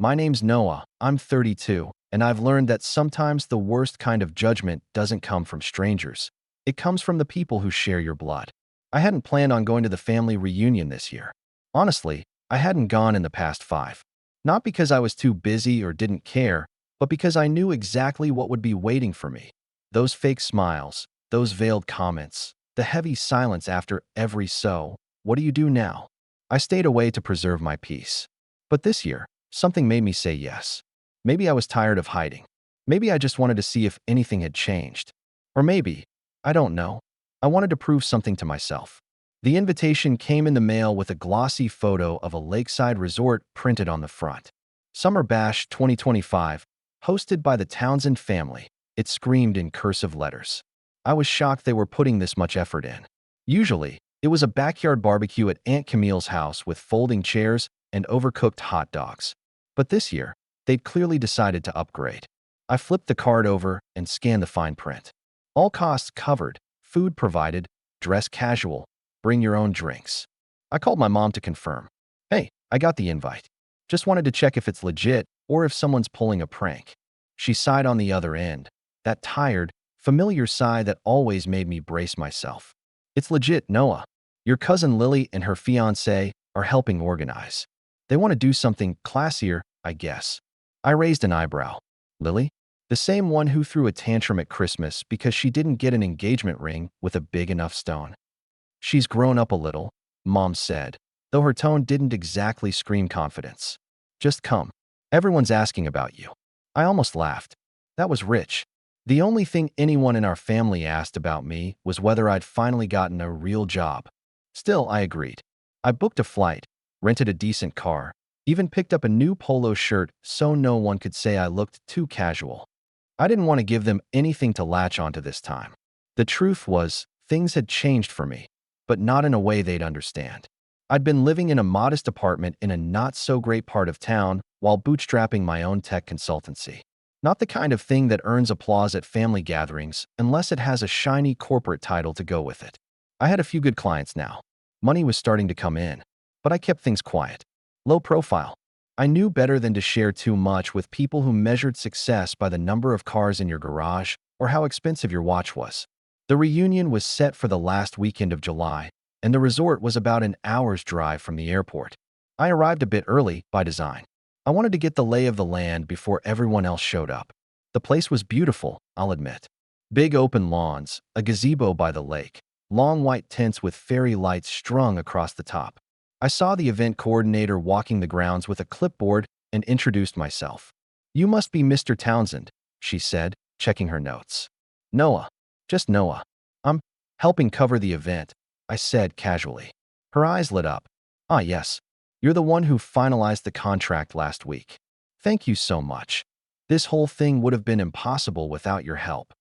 My name's Noah. I'm 32, and I've learned that sometimes the worst kind of judgment doesn't come from strangers. It comes from the people who share your blood. I hadn't planned on going to the family reunion this year. Honestly, I hadn't gone in the past 5. Not because I was too busy or didn't care, but because I knew exactly what would be waiting for me. Those fake smiles, those veiled comments, the heavy silence after every "so, what do you do now?" I stayed away to preserve my peace. But this year, something made me say yes. Maybe I was tired of hiding. Maybe I just wanted to see if anything had changed. Or maybe, I don't know, I wanted to prove something to myself. The invitation came in the mail with a glossy photo of a lakeside resort printed on the front. Summer Bash 2025, hosted by the Townsend family. It screamed in cursive letters. I was shocked they were putting this much effort in. Usually, it was a backyard barbecue at Aunt Camille's house with folding chairs and overcooked hot dogs. But this year, they'd clearly decided to upgrade. I flipped the card over and scanned the fine print. All costs covered, food provided, dress casual, bring your own drinks. I called my mom to confirm. Hey, I got the invite. Just wanted to check if it's legit or if someone's pulling a prank. She sighed on the other end, that tired, familiar sigh that always made me brace myself. It's legit, Noah. Your cousin Lily and her fiancé are helping organize. They want to do something classier, I guess. I raised an eyebrow. Lily? The same one who threw a tantrum at Christmas because she didn't get an engagement ring with a big enough stone. She's grown up a little, Mom said, though her tone didn't exactly scream confidence. Just come. Everyone's asking about you. I almost laughed. That was rich. The only thing anyone in our family asked about me was whether I'd finally gotten a real job. Still, I agreed. I booked a flight, rented a decent car, even picked up a new polo shirt so no one could say I looked too casual. I didn't want to give them anything to latch onto this time. The truth was, things had changed for me, but not in a way they'd understand. I'd been living in a modest apartment in a not-so-great part of town while bootstrapping my own tech consultancy. Not the kind of thing that earns applause at family gatherings unless it has a shiny corporate title to go with it. I had a few good clients now. Money was starting to come in, but I kept things quiet. Low profile. I knew better than to share too much with people who measured success by the number of cars in your garage or how expensive your watch was. The reunion was set for the last weekend of July, and the resort was about an hour's drive from the airport. I arrived a bit early by design. I wanted to get the lay of the land before everyone else showed up. The place was beautiful, I'll admit. Big open lawns, a gazebo by the lake, long white tents with fairy lights strung across the top. I saw the event coordinator walking the grounds with a clipboard and introduced myself. "You must be Mr. Townsend," she said, checking her notes. "Noah. Just Noah. I'm helping cover the event," I said casually. Her eyes lit up. "Ah, yes. You're the one who finalized the contract last week. Thank you so much. This whole thing would have been impossible without your help."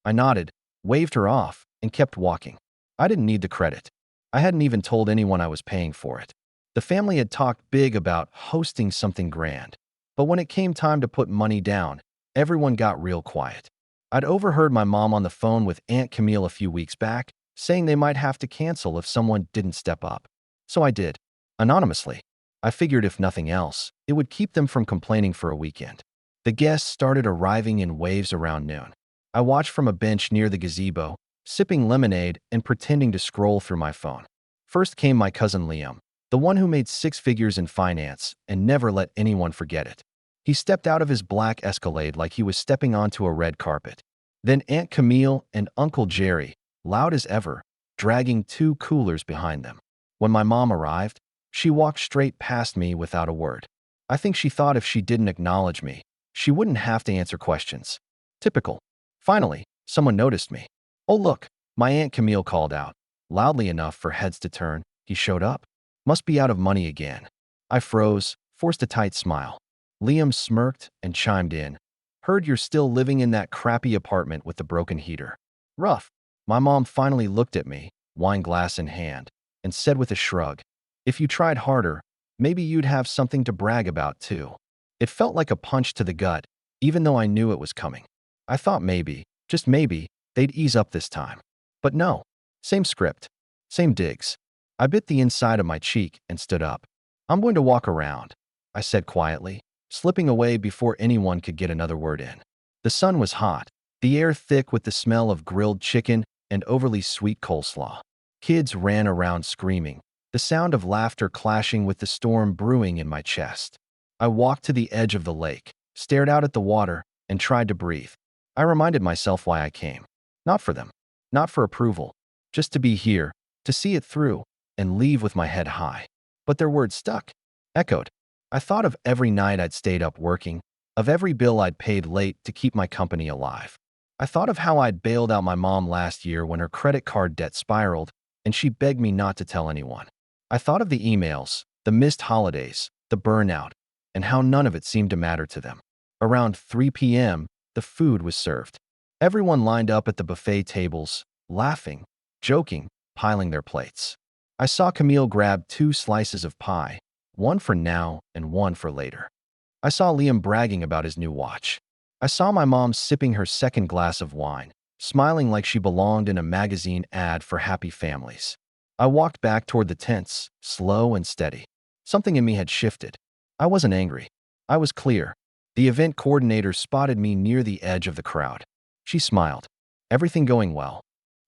I nodded, waved her off, and kept walking. I didn't need the credit. I hadn't even told anyone I was paying for it. The family had talked big about hosting something grand, but when it came time to put money down, everyone got real quiet. I'd overheard my mom on the phone with Aunt Camille a few weeks back, saying they might have to cancel if someone didn't step up. So I did, anonymously. I figured if nothing else, it would keep them from complaining for a weekend. The guests started arriving in waves around noon. I watched from a bench near the gazebo, sipping lemonade and pretending to scroll through my phone. First came my cousin Liam, the one who made 6 figures in finance and never let anyone forget it. He stepped out of his black Escalade like he was stepping onto a red carpet. Then Aunt Camille and Uncle Jerry, loud as ever, dragging 2 coolers behind them. When my mom arrived, she walked straight past me without a word. I think she thought if she didn't acknowledge me, she wouldn't have to answer questions. Typical. Finally, someone noticed me. "Oh, look," my Aunt Camille called out, loudly enough for heads to turn. "He showed up. Must be out of money again." I froze, forced a tight smile. Liam smirked and chimed in. "Heard you're still living in that crappy apartment with the broken heater. Rough." My mom finally looked at me, wine glass in hand, and said with a shrug, "If you tried harder, maybe you'd have something to brag about too." It felt like a punch to the gut, even though I knew it was coming. I thought maybe, just maybe, they'd ease up this time. But no. Same script. Same digs. I bit the inside of my cheek and stood up. "I'm going to walk around," I said quietly. slipping away before anyone could get another word in. The sun was hot, the air thick with the smell of grilled chicken and overly sweet coleslaw. Kids ran around screaming, the sound of laughter clashing with the storm brewing in my chest. I walked to the edge of the lake, stared out at the water, and tried to breathe. I reminded myself why I came. Not for them, not for approval, just to be here, to see it through, and leave with my head high. But their words stuck, echoed. I thought of every night I'd stayed up working, of every bill I'd paid late to keep my company alive. I thought of how I'd bailed out my mom last year when her credit card debt spiraled, and she begged me not to tell anyone. I thought of the emails, the missed holidays, the burnout, and how none of it seemed to matter to them. Around 3 p.m., the food was served. Everyone lined up at the buffet tables, laughing, joking, piling their plates. I saw Camille grab 2 slices of pie, one for now and one for later. I saw Liam bragging about his new watch. I saw my mom sipping her second glass of wine, smiling like she belonged in a magazine ad for happy families. I walked back toward the tents, slow and steady. Something in me had shifted. I wasn't angry. I was clear. The event coordinator spotted me near the edge of the crowd. She smiled. Everything going well?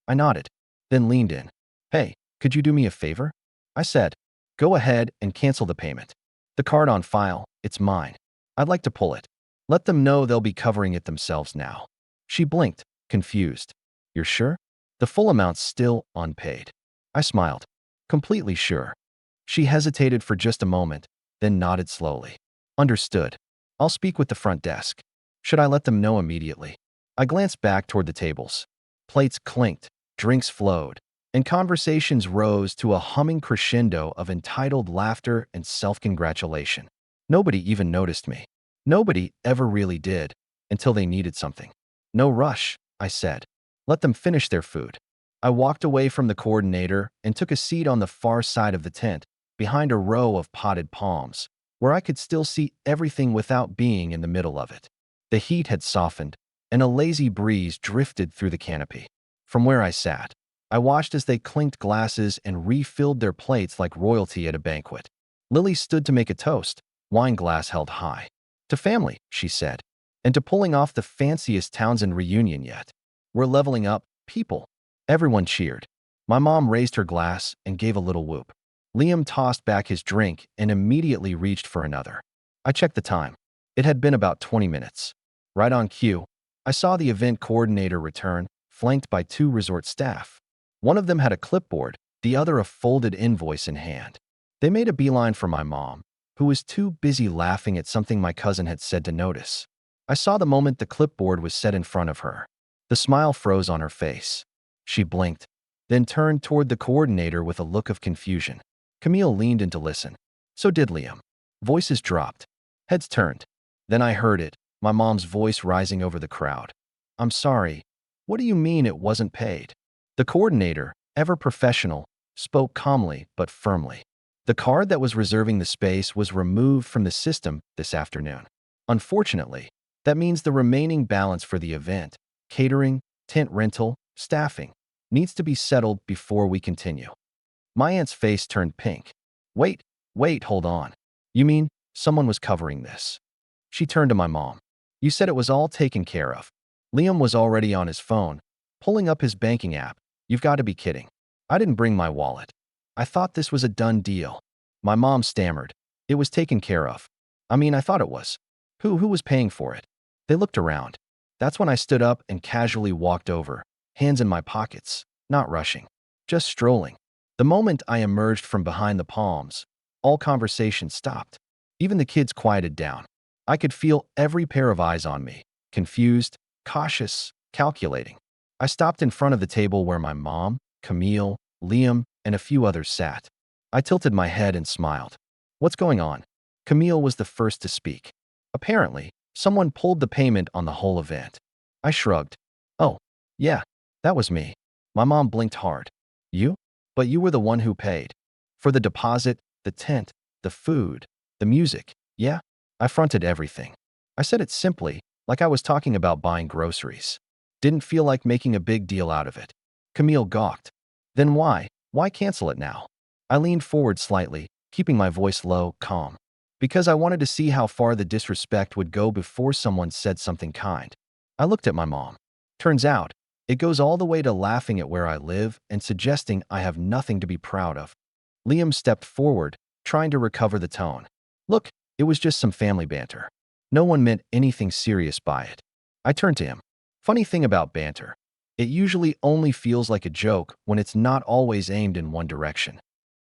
I nodded, then leaned in. Hey, could you do me a favor? I said. Go ahead and cancel the payment. The card on file, it's mine. I'd like to pull it. Let them know they'll be covering it themselves now. She blinked, confused. You're sure? The full amount's still unpaid. I smiled. Completely sure. She hesitated for just a moment, then nodded slowly. Understood. I'll speak with the front desk. Should I let them know immediately? I glanced back toward the tables. Plates clinked, drinks flowed, and conversations rose to a humming crescendo of entitled laughter and self-congratulation. Nobody even noticed me. Nobody ever really did, until they needed something. No rush, I said. Let them finish their food. I walked away from the coordinator and took a seat on the far side of the tent, behind a row of potted palms, where I could still see everything without being in the middle of it. The heat had softened, and a lazy breeze drifted through the canopy. From where I sat, I watched as they clinked glasses and refilled their plates like royalty at a banquet. Lily stood to make a toast, wine glass held high. To family, she said, and to pulling off the fanciest Townsend reunion yet. We're leveling up, people. Everyone cheered. My mom raised her glass and gave a little whoop. Liam tossed back his drink and immediately reached for another. I checked the time. It had been about 20 minutes. Right on cue, I saw the event coordinator return, flanked by 2 resort staff. One of them had a clipboard, the other a folded invoice in hand. They made a beeline for my mom, who was too busy laughing at something my cousin had said to notice. I saw the moment the clipboard was set in front of her. The smile froze on her face. She blinked, then turned toward the coordinator with a look of confusion. Camille leaned in to listen. So did Liam. Voices dropped. Heads turned. Then I heard it, my mom's voice rising over the crowd. I'm sorry. What do you mean it wasn't paid? The coordinator, ever professional, spoke calmly but firmly. The card that was reserving the space was removed from the system this afternoon. Unfortunately, that means the remaining balance for the event, catering, tent rental, staffing, needs to be settled before we continue. My aunt's face turned pink. Wait, hold on. You mean someone was covering this? She turned to my mom. You said it was all taken care of. Liam was already on his phone, pulling up his banking app. You've got to be kidding. I didn't bring my wallet. I thought this was a done deal. My mom stammered. It was taken care of. I thought it was. Who was paying for it? They looked around. That's when I stood up and casually walked over, hands in my pockets, not rushing, just strolling. The moment I emerged from behind the palms, all conversation stopped. Even the kids quieted down. I could feel every pair of eyes on me, confused, cautious, calculating. I stopped in front of the table where my mom, Camille, Liam, and a few others sat. I tilted my head and smiled. What's going on? Camille was the first to speak. Apparently, someone pulled the payment on the whole event. I shrugged. Oh, yeah, that was me. My mom blinked hard. You? But you were the one who paid. For the deposit, the tent, the food, the music, yeah? I fronted everything. I said it simply, like I was talking about buying groceries. Didn't feel like making a big deal out of it. Camille gawked. Then why? Why cancel it now? I leaned forward slightly, keeping my voice low, calm. because I wanted to see how far the disrespect would go before someone said something kind. I looked at my mom. Turns out, it goes all the way to laughing at where I live and suggesting I have nothing to be proud of. Liam stepped forward, trying to recover the tone. Look, it was just some family banter. No one meant anything serious by it. I turned to him. Funny thing about banter. It usually only feels like a joke when it's not always aimed in one direction.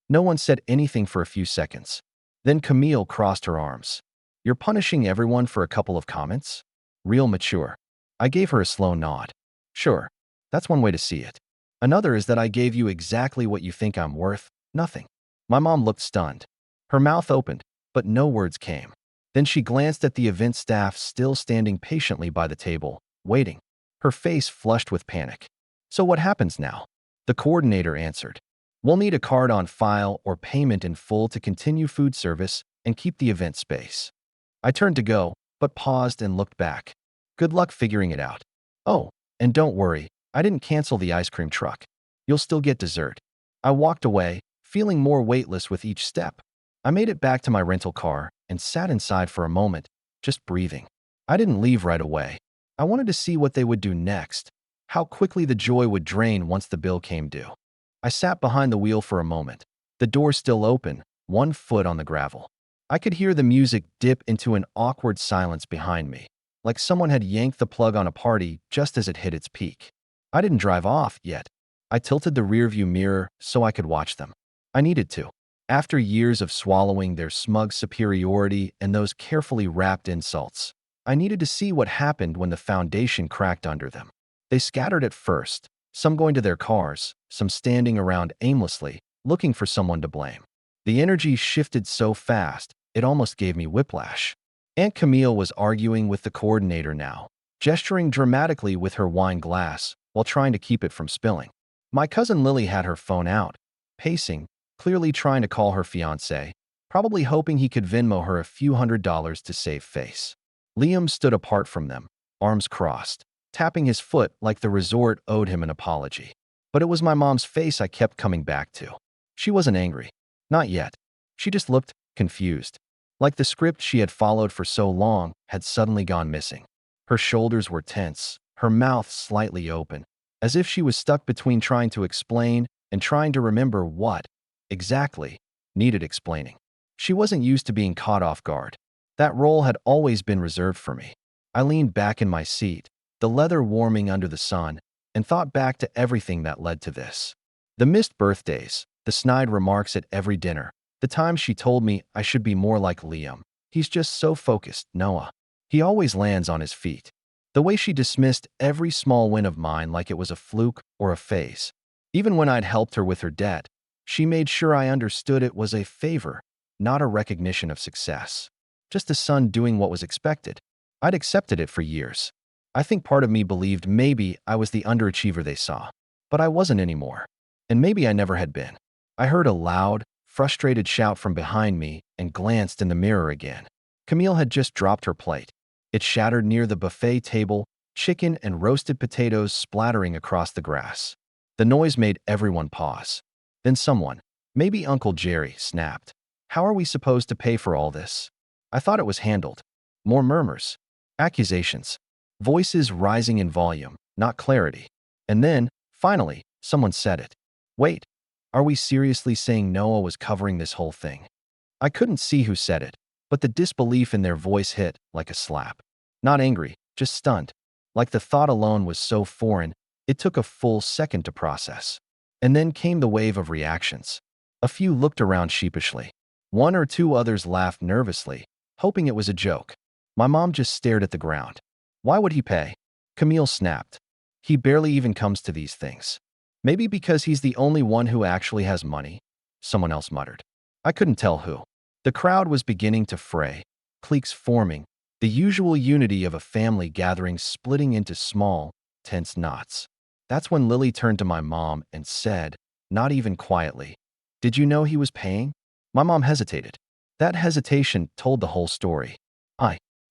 No one said anything for a few seconds. Then Camille crossed her arms. You're punishing everyone for a couple of comments? Real mature. I gave her a slow nod. Sure, that's one way to see it. Another is that I gave you exactly what you think I'm worth, nothing. My mom looked stunned. Her mouth opened, but no words came. Then she glanced at the event staff still standing patiently by the table, waiting. Her face flushed with panic. So what happens now? The coordinator answered. We'll need a card on file or payment in full to continue food service and keep the event space. I turned to go, but paused and looked back. Good luck figuring it out. Oh, and don't worry, I didn't cancel the ice cream truck. You'll still get dessert. I walked away, feeling more weightless with each step. I made it back to my rental car and sat inside for a moment, just breathing. I didn't leave right away. I wanted to see what they would do next, how quickly the joy would drain once the bill came due. I sat behind the wheel for a moment, the door still open, one foot on the gravel. I could hear the music dip into an awkward silence behind me, like someone had yanked the plug on a party just as it hit its peak. I didn't drive off yet. I tilted the rearview mirror so I could watch them. I needed to. After years of swallowing their smug superiority and those carefully wrapped insults, I needed to see what happened when the foundation cracked under them. They scattered at first, some going to their cars, some standing around aimlessly, looking for someone to blame. The energy shifted so fast, it almost gave me whiplash. Aunt Camille was arguing with the coordinator now, gesturing dramatically with her wine glass while trying to keep it from spilling. My cousin Lily had her phone out, pacing, clearly trying to call her fiancé, probably hoping he could Venmo her a few $100s to save face. Liam stood apart from them, arms crossed, tapping his foot like the resort owed him an apology. But it was my mom's face I kept coming back to. She wasn't angry. Not yet. She just looked confused, like the script she had followed for so long had suddenly gone missing. Her shoulders were tense, her mouth slightly open, as if she was stuck between trying to explain and trying to remember what, exactly, needed explaining. She wasn't used to being caught off guard. That role had always been reserved for me. I leaned back in my seat, the leather warming under the sun, and thought back to everything that led to this. The missed birthdays, the snide remarks at every dinner, the times she told me I should be more like Liam. He's just so focused, Noah. He always lands on his feet. The way she dismissed every small win of mine like it was a fluke or a phase. Even when I'd helped her with her debt, she made sure I understood it was a favor, not a recognition of success. Just a son doing what was expected. I'd accepted it for years. I think part of me believed maybe I was the underachiever they saw. But I wasn't anymore. And maybe I never had been. I heard a loud, frustrated shout from behind me and glanced in the mirror again. Camille had just dropped her plate. It shattered near the buffet table, chicken and roasted potatoes splattering across the grass. The noise made everyone pause. Then someone, maybe Uncle Jerry, snapped. How are we supposed to pay for all this? I thought it was handled. More murmurs. Accusations. Voices rising in volume, not clarity. And then, finally, someone said it. Wait, are we seriously saying Noah was covering this whole thing? I couldn't see who said it, but the disbelief in their voice hit like a slap. Not angry, just stunned. Like the thought alone was so foreign, it took a full second to process. And then came the wave of reactions. A few looked around sheepishly. One or two others laughed nervously, hoping it was a joke. My mom just stared at the ground. Why would he pay? Camille snapped. He barely even comes to these things. Maybe because he's the only one who actually has money, someone else muttered. I couldn't tell who. The crowd was beginning to fray, cliques forming, the usual unity of a family gathering splitting into small, tense knots. That's when Lily turned to my mom and said, not even quietly, "Did you know he was paying?" My mom hesitated. That hesitation told the whole story.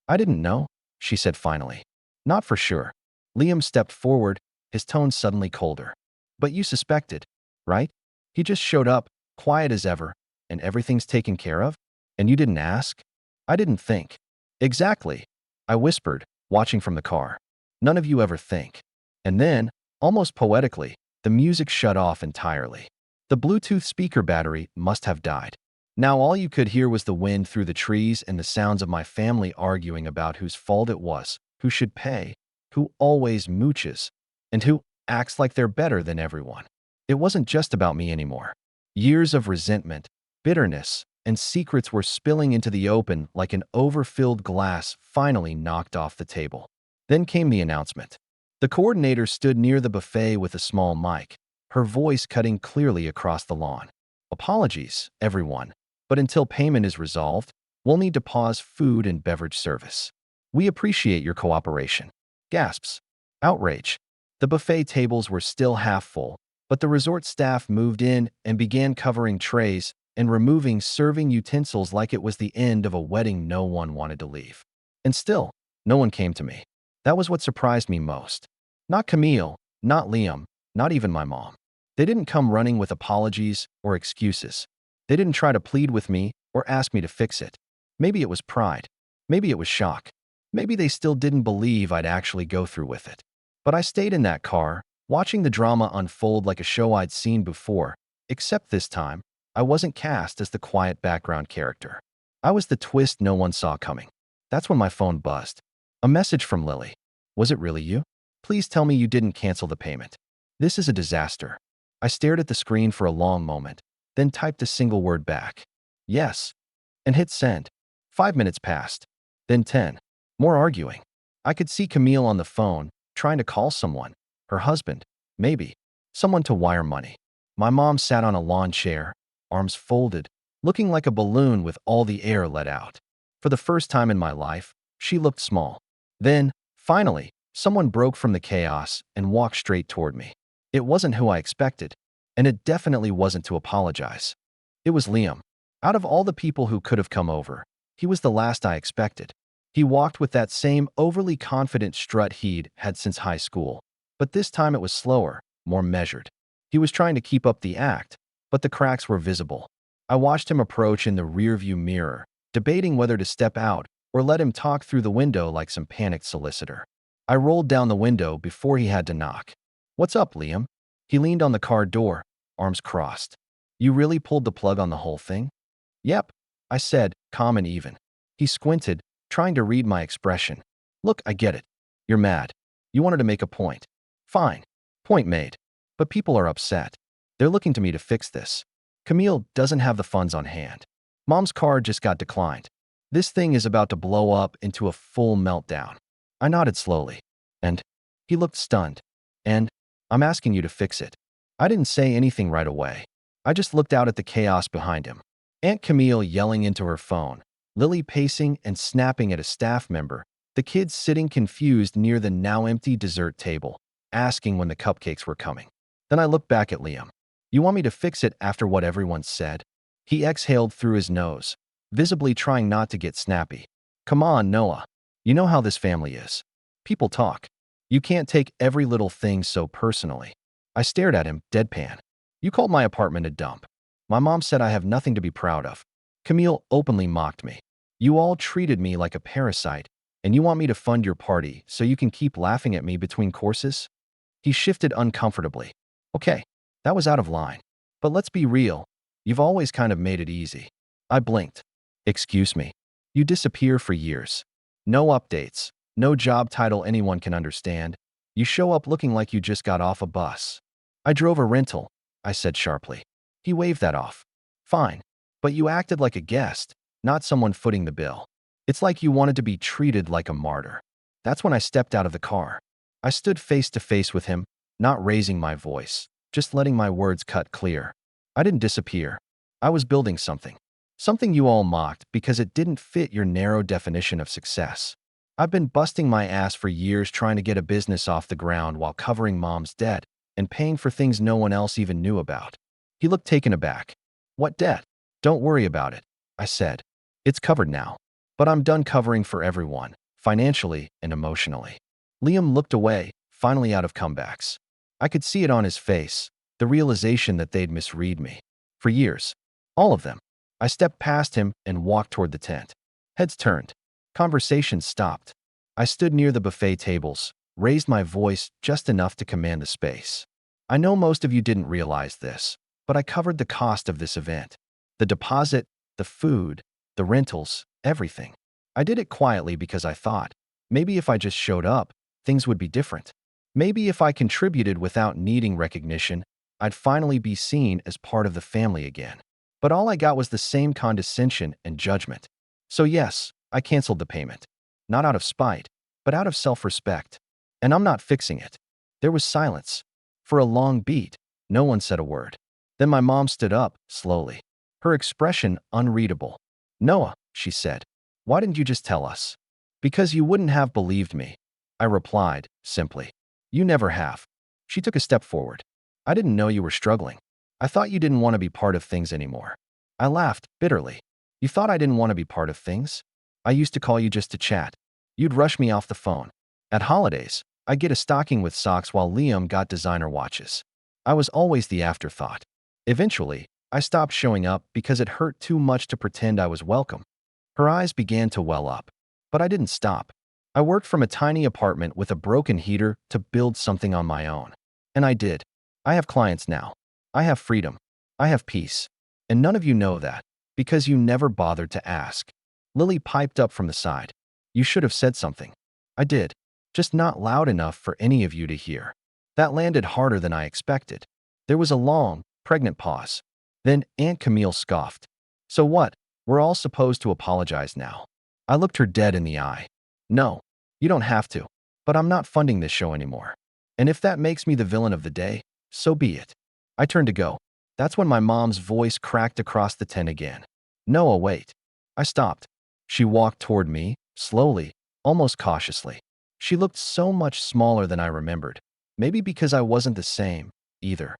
I didn't know, she said finally. Not for sure. Liam stepped forward, his tone suddenly colder. But you suspected, right? He just showed up, quiet as ever, and everything's taken care of? And you didn't ask? I didn't think. Exactly, I whispered, watching from the car. None of you ever think. And then, almost poetically, the music shut off entirely. The Bluetooth speaker battery must have died. Now all you could hear was the wind through the trees and the sounds of my family arguing about whose fault it was, who should pay, who always mooches, and who acts like they're better than everyone. It wasn't just about me anymore. Years of resentment, bitterness, and secrets were spilling into the open like an overfilled glass finally knocked off the table. Then came the announcement. The coordinator stood near the buffet with a small mic, her voice cutting clearly across the lawn. Apologies, everyone, but until payment is resolved, we'll need to pause food and beverage service. We appreciate your cooperation. Gasps. Outrage. The buffet tables were still half full, but the resort staff moved in and began covering trays and removing serving utensils like it was the end of a wedding no one wanted to leave. And still, no one came to me. That was what surprised me most. Not Camille, not Liam, not even my mom. They didn't come running with apologies or excuses. They didn't try to plead with me or ask me to fix it. Maybe it was pride. Maybe it was shock. Maybe they still didn't believe I'd actually go through with it. But I stayed in that car, watching the drama unfold like a show I'd seen before, except this time, I wasn't cast as the quiet background character. I was the twist no one saw coming. That's when my phone buzzed. A message from Lily. Was it really you? Please tell me you didn't cancel the payment. This is a disaster. I stared at the screen for a long moment, then typed a single word back. Yes. And hit send. 5 minutes passed. Then 10. More arguing. I could see Camille on the phone, trying to call someone. Her husband. Maybe. Someone to wire money. My mom sat on a lawn chair, arms folded, looking like a balloon with all the air let out. For the first time in my life, she looked small. Then, finally, someone broke from the chaos and walked straight toward me. It wasn't who I expected, and it definitely wasn't to apologize. It was Liam. Out of all the people who could have come over, he was the last I expected. He walked with that same overly confident strut he'd had since high school, but this time it was slower, more measured. He was trying to keep up the act, but the cracks were visible. I watched him approach in the rearview mirror, debating whether to step out or let him talk through the window like some panicked solicitor. I rolled down the window before he had to knock. "What's up, Liam?" He leaned on the car door, arms crossed. "You really pulled the plug on the whole thing?" "Yep," I said, calm and even. He squinted, trying to read my expression. "Look, I get it. You're mad. You wanted to make a point. Fine. Point made. But people are upset. They're looking to me to fix this. Camille doesn't have the funds on hand. Mom's car just got declined. This thing is about to blow up into a full meltdown." I nodded slowly. "And?" He looked stunned. "And? I'm asking you to fix it." I didn't say anything right away. I just looked out at the chaos behind him. Aunt Camille yelling into her phone, Lily pacing and snapping at a staff member, the kids sitting confused near the now empty dessert table, asking when the cupcakes were coming. Then I looked back at Liam. "You want me to fix it after what everyone said?" He exhaled through his nose, visibly trying not to get snappy. "Come on, Noah. You know how this family is. People talk. You can't take every little thing so personally." I stared at him, deadpan. "You called my apartment a dump. My mom said I have nothing to be proud of." Camille openly mocked me. "You all treated me like a parasite, and you want me to fund your party so you can keep laughing at me between courses?" He shifted uncomfortably. "Okay, that was out of line. But let's be real. You've always kind of made it easy." I blinked. "Excuse me. You disappear for years. No updates. No job title anyone can understand. You show up looking like you just got off a bus." "I drove a rental," I said sharply. He waved that off. "Fine. But you acted like a guest, not someone footing the bill. It's like you wanted to be treated like a martyr." That's when I stepped out of the car. I stood face to face with him, not raising my voice, just letting my words cut clear. I didn't disappear. I was building something. Something you all mocked because it didn't fit your narrow definition of success. I've been busting my ass for years trying to get a business off the ground while covering mom's debt and paying for things no one else even knew about. He looked taken aback. "What debt?" "Don't worry about it," I said. "It's covered now. But I'm done covering for everyone, financially and emotionally." Liam looked away, finally out of comebacks. I could see it on his face, the realization that they'd misread me. For years. All of them. I stepped past him and walked toward the tent. Heads turned. Conversations stopped. I stood near the buffet tables, raised my voice just enough to command the space. I know most of you didn't realize this, but I covered the cost of this event. The deposit, the food, the rentals, everything. I did it quietly because I thought, maybe if I just showed up, things would be different. Maybe if I contributed without needing recognition, I'd finally be seen as part of the family again. But all I got was the same condescension and judgment. So yes, I canceled the payment. Not out of spite, but out of self-respect. And I'm not fixing it. There was silence. For a long beat, no one said a word. Then my mom stood up, slowly. Her expression unreadable. "Noah," she said, "why didn't you just tell us?" "Because you wouldn't have believed me," I replied, simply. "You never have." She took a step forward. "I didn't know you were struggling. I thought you didn't want to be part of things anymore." I laughed, bitterly. "You thought I didn't want to be part of things? I used to call you just to chat. You'd rush me off the phone. At holidays, I'd get a stocking with socks while Liam got designer watches. I was always the afterthought. Eventually, I stopped showing up because it hurt too much to pretend I was welcome." Her eyes began to well up. But I didn't stop. I worked from a tiny apartment with a broken heater to build something on my own. And I did. I have clients now. I have freedom. I have peace. And none of you know that, because you never bothered to ask. Lily piped up from the side. "You should have said something." I did. Just not loud enough for any of you to hear. That landed harder than I expected. There was a long, pregnant pause. Then Aunt Camille scoffed. "So what? We're all supposed to apologize now." I looked her dead in the eye. "No, you don't have to. But I'm not funding this show anymore. And if that makes me the villain of the day, so be it." I turned to go. That's when my mom's voice cracked across the tent again. "Noah, wait." I stopped. She walked toward me, slowly, almost cautiously. She looked so much smaller than I remembered. Maybe because I wasn't the same, either.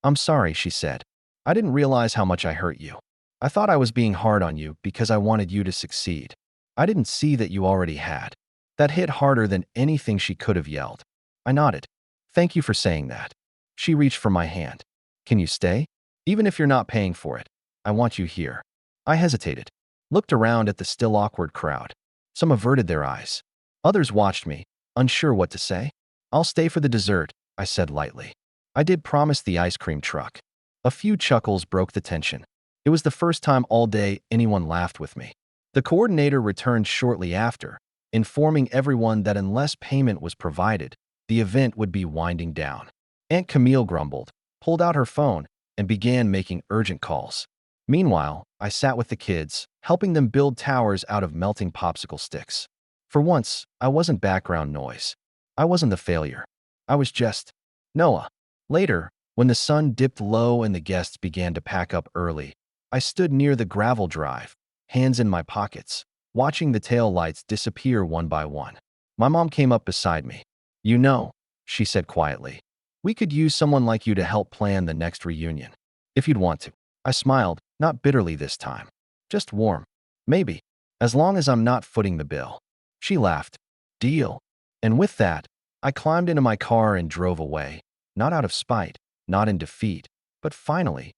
I'm sorry," she said. "I didn't realize how much I hurt you. I thought I was being hard on you because I wanted you to succeed. I didn't see that you already had." That hit harder than anything she could have yelled. I nodded. "Thank you for saying that." She reached for my hand. "Can you stay? Even if you're not paying for it. I want you here." I hesitated. Looked around at the still awkward crowd. Some averted their eyes. Others watched me, unsure what to say. "I'll stay for the dessert," I said lightly. I did promise the ice cream truck. A few chuckles broke the tension. It was the first time all day anyone laughed with me. The coordinator returned shortly after, informing everyone that unless payment was provided, the event would be winding down. Aunt Camille grumbled, pulled out her phone, and began making urgent calls. Meanwhile, I sat with the kids, helping them build towers out of melting popsicle sticks. For once, I wasn't background noise. I wasn't the failure. I was just Noah. Later, when the sun dipped low and the guests began to pack up early, I stood near the gravel drive, hands in my pockets, watching the tail lights disappear one by one. My mom came up beside me. "You know," she said quietly, "we could use someone like you to help plan the next reunion. If you'd want to." I smiled, not bitterly this time. Just warm. "Maybe. As long as I'm not footing the bill." She laughed. "Deal." And with that, I climbed into my car and drove away. Not out of spite, not in defeat, but finally,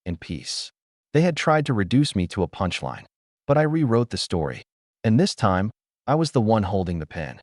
in peace. They had tried to reduce me to a punchline, but I rewrote the story. And this time, I was the one holding the pen.